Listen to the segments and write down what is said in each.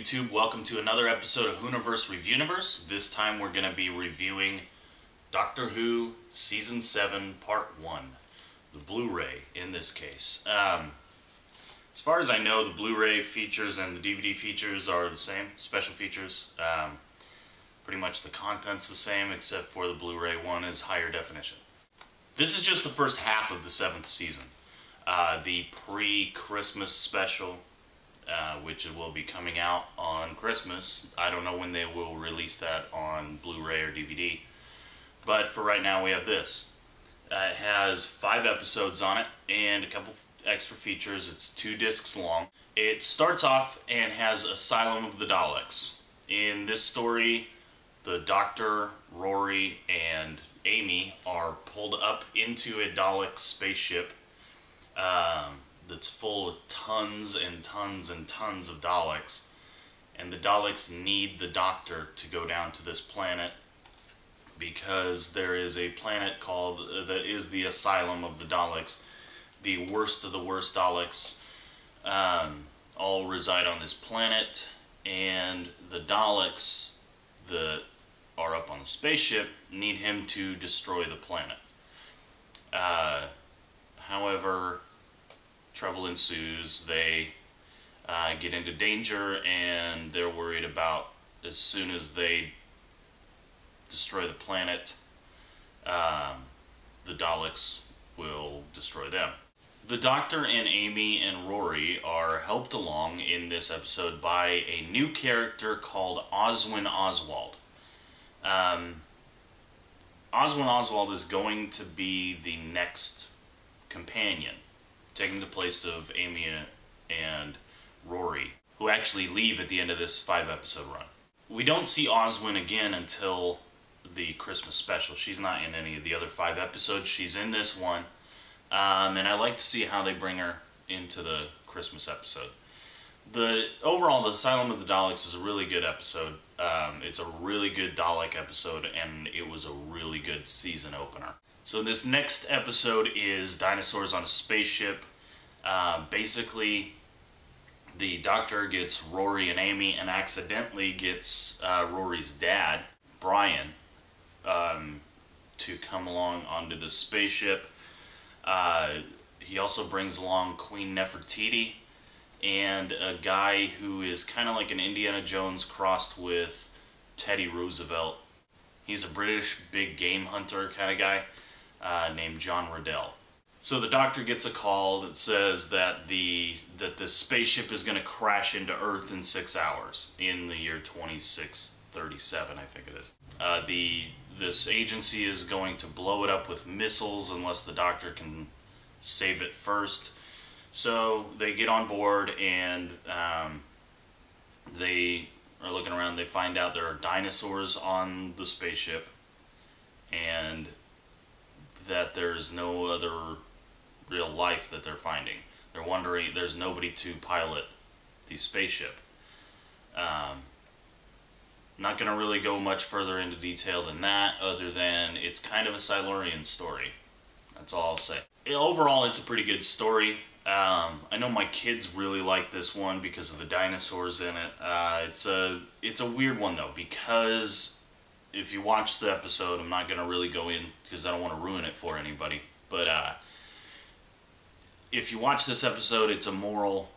YouTube? Welcome to another episode of Whoniverse Reviewniverse. This time we're going to be reviewing Doctor Who Season 7 Part 1, the Blu-ray in this case. As far as I know, the Blu-ray features and the DVD features are the same, special features. Pretty much the content's the same, except for the Blu-ray one is higher definition. This is just the first half of the 7th season. The pre-Christmas special, which will be coming out on Christmas. I don't know when they will release that on Blu-ray or DVD. But for right now, we have this. It has 5 episodes on it and a couple extra features. It's 2 discs long. It starts off and has Asylum of the Daleks. In this story, the Doctor, Rory, and Amy are pulled up into a Dalek spaceship that's full of tons and tons and tons of Daleks, and the Daleks need the Doctor to go down to this planet because there is a planet called that is the Asylum of the Daleks. The worst of the worst Daleks all reside on this planet, and the Daleks that are up on the spaceship need him to destroy the planet. However, trouble ensues. They get into danger, and they're worried about as soon as they destroy the planet, the Daleks will destroy them. The Doctor and Amy and Rory are helped along in this episode by a new character called Oswin Oswald. Oswin Oswald is going to be the next companion, taking the place of Amy and Rory, who actually leave at the end of this 5-episode run. We don't see Oswin again until the Christmas special. She's not in any of the other 5 episodes. She's in this one, and I like to see how they bring her into the Christmas episode. Overall, the Asylum of the Daleks is a really good episode. It's a really good Dalek episode, and it was a really good season opener. So this next episode is Dinosaurs on a Spaceship. Basically, the Doctor gets Rory and Amy and accidentally gets Rory's dad, Brian, to come along onto the spaceship. He also brings along Queen Nefertiti and a guy who is kind of like an Indiana Jones crossed with Teddy Roosevelt. He's a British big game hunter kind of guy named John Riddell. So the Doctor gets a call that says that the spaceship is going to crash into Earth in 6 hours in the year 2637, I think it is. This agency is going to blow it up with missiles unless the Doctor can save it first. So they get on board, and they are looking around. They find out there are dinosaurs on the spaceship, and that there's no other real life that they're finding. They're wondering, there's nobody to pilot the spaceship. Not going to really go much further into detail than that, other than it's kind of a Silurian story. That's all I'll say. Overall, it's a pretty good story. I know my kids really like this one because of the dinosaurs in it. It's a weird one though, because if you watch the episode, I'm not going to really go in because I don't want to ruin it for anybody. But if you watch this episode, it's a moral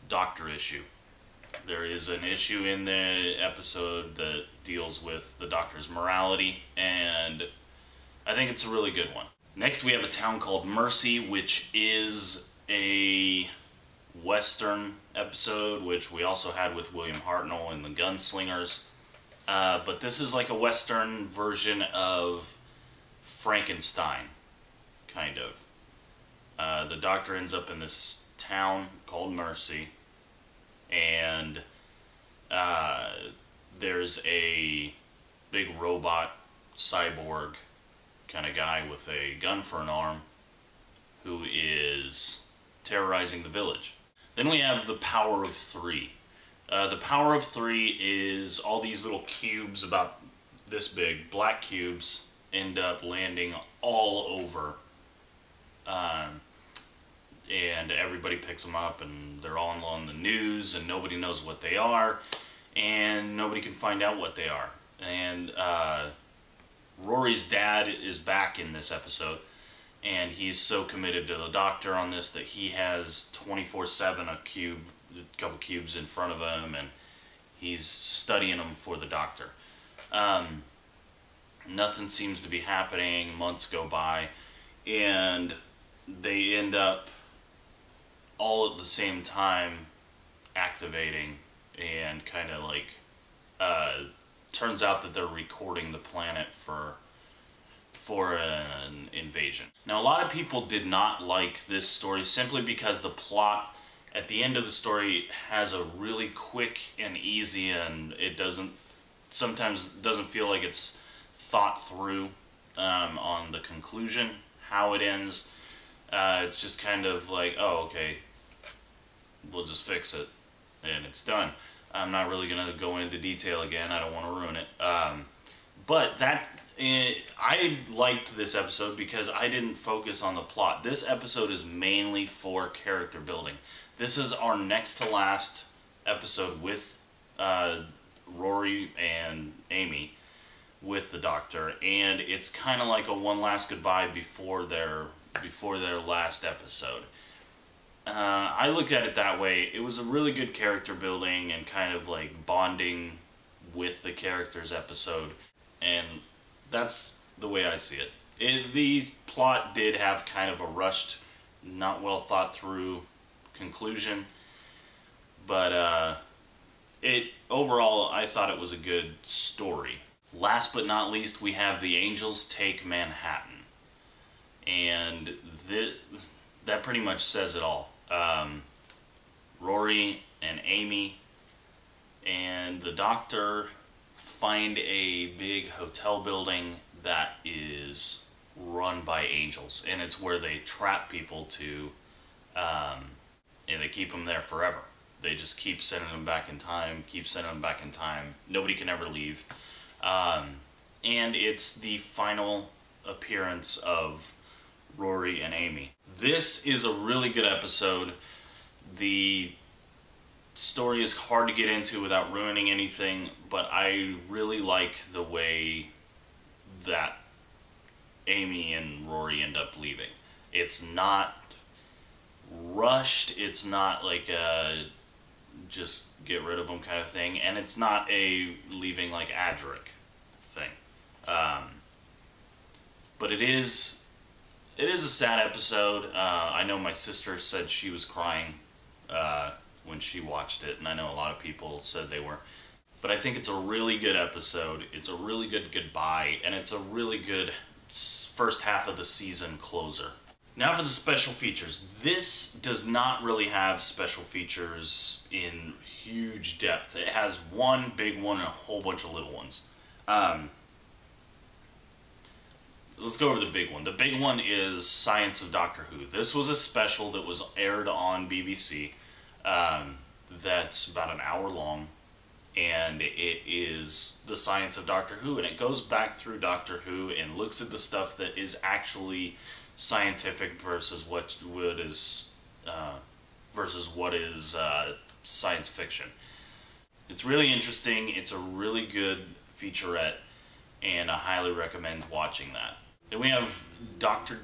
Doctor issue. There is an issue in the episode that deals with the Doctor's morality, and I think it's a really good one. Next, we have a town called Mercy, which is a Western episode, which we also had with William Hartnell and the Gunslingers. But this is like a Western version of Frankenstein, kind of. The Doctor ends up in this town called Mercy, and there's a big robot cyborg kind of guy with a gun for an arm who is terrorizing the village. Then we have the Power of 3. The Power of 3 is all these little cubes about this big, black cubes, end up landing all over and everybody picks them up, and they're all on the news, and nobody knows what they are, and nobody can find out what they are. And Rory's dad is back in this episode, and he's so committed to the doctor on this that he has 24/7 a couple cubes in front of him, and he's studying them for the doctor. Nothing seems to be happening. Months go by, and they end up all at the same time activating, and kind of like turns out that they're recording the planet for an invasion. Now, a lot of people did not like this story simply because the plot at the end of the story has a really quick and easy, and it sometimes doesn't feel like it's thought through on the conclusion, how it ends. It's just kind of like, oh, okay, we'll just fix it, and it's done. I'm not really going to go into detail again. I don't want to ruin it. But I liked this episode because I didn't focus on the plot. This episode is mainly for character building. This is our next to last episode with Rory and Amy with the doctor, and it's kind of like a one last goodbye before their last episode. I looked at it that way. It was a really good character building and kind of like bonding with the characters episode, and that's the way I see it. The plot did have kind of a rushed, not well thought through conclusion, but overall I thought it was a good story. Last but not least, we have The Angels Take Manhattan, and that pretty much says it all. Rory and Amy and the doctor find a big hotel building that is run by angels, and it's where they trap people to, and they keep them there forever. They just keep sending them back in time, Nobody can ever leave. And it's the final appearance of Rory and Amy. This is a really good episode. The story is hard to get into without ruining anything, but I really like the way that Amy and Rory end up leaving. It's not rushed, it's not like a just get rid of them kind of thing, and it's not a leaving like Adric thing. But it is a sad episode. I know my sister said she was crying when she watched it, and I know a lot of people said they were. But I think it's a really good episode. It's a really good goodbye, and it's a really good first half of the season closer. Now for the special features. This does not really have special features in huge depth. It has one big one and a whole bunch of little ones. Let's go over the big one. The big one is Science of Doctor Who. This was a special that was aired on BBC. That's about an hour long, and it is the Science of Doctor Who, and it goes back through Doctor Who and looks at the stuff that is actually scientific versus what is science fiction. It's really interesting. It's a really good featurette, and I highly recommend watching that. Then we have Doctor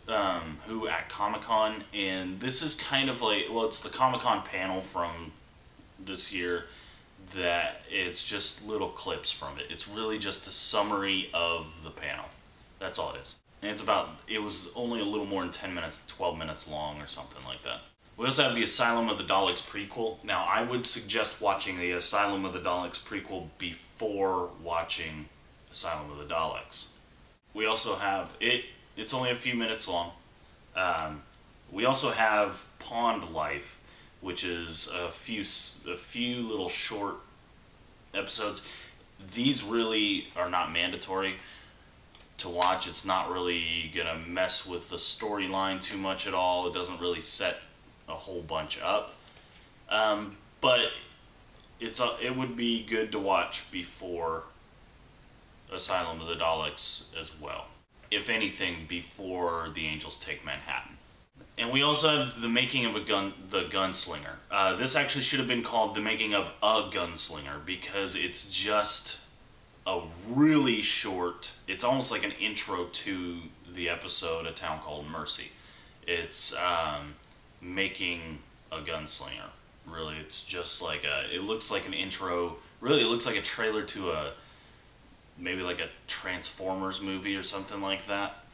Who at Comic-Con, and this is kind of like, well, it's the Comic-Con panel from this year that it's just little clips from it. It's really just the summary of the panel. That's all it is. And it was only a little more than 10 minutes, 12 minutes long or something like that. We also have the Asylum of the Daleks prequel. Now, I would suggest watching the Asylum of the Daleks prequel before watching Asylum of the Daleks. We also have, it's only a few minutes long. We also have Pond Life, which is a few little short episodes. These really are not mandatory to watch. It's not really gonna mess with the storyline too much at all. It doesn't really set a whole bunch up, but it would be good to watch before Asylum of the Daleks as well. If anything, before The Angels Take Manhattan. And we also have the making of the Gunslinger. This actually should have been called the making of a Gunslinger because it's just a really short. It's almost like an intro to the episode A Town Called Mercy. It's making a Gunslinger. Really, it's just like it looks like an intro. Really, it looks like a trailer to maybe like a Transformers movie or something like that.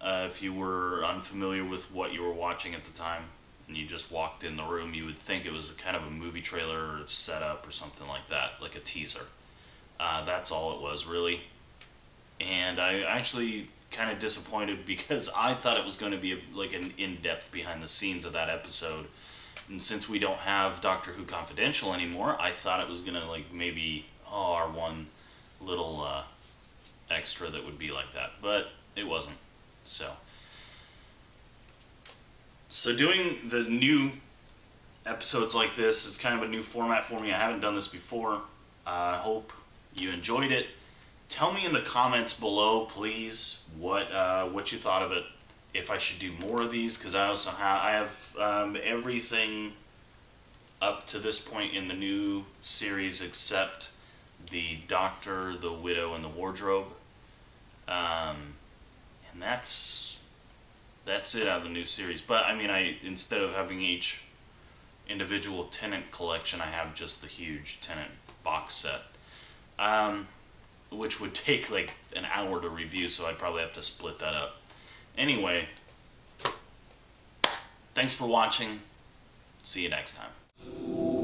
If you were unfamiliar with what you were watching at the time and you just walked in the room, you would think it was kind of a movie trailer or setup or something like that, like a teaser. That's all it was, really. And I actually kind of disappointed because I thought it was going to be like an in-depth behind the scenes of that episode. And since we don't have Doctor Who Confidential anymore, I thought it was going to like maybe our one little extra that would be like that. But it wasn't. So doing the new episodes like this is kind of a new format for me. I haven't done this before. I hope you enjoyed it. Tell me in the comments below, please, what you thought of it. If I should do more of these, because I also have everything up to this point in the new series except the Doctor, the Widow, and the Wardrobe. And that's it out of the new series. But I mean, instead of having each individual Tennant collection, I have just the huge Tennant box set, which would take like an hour to review, so I'd probably have to split that up. Anyway, thanks for watching. See you next time.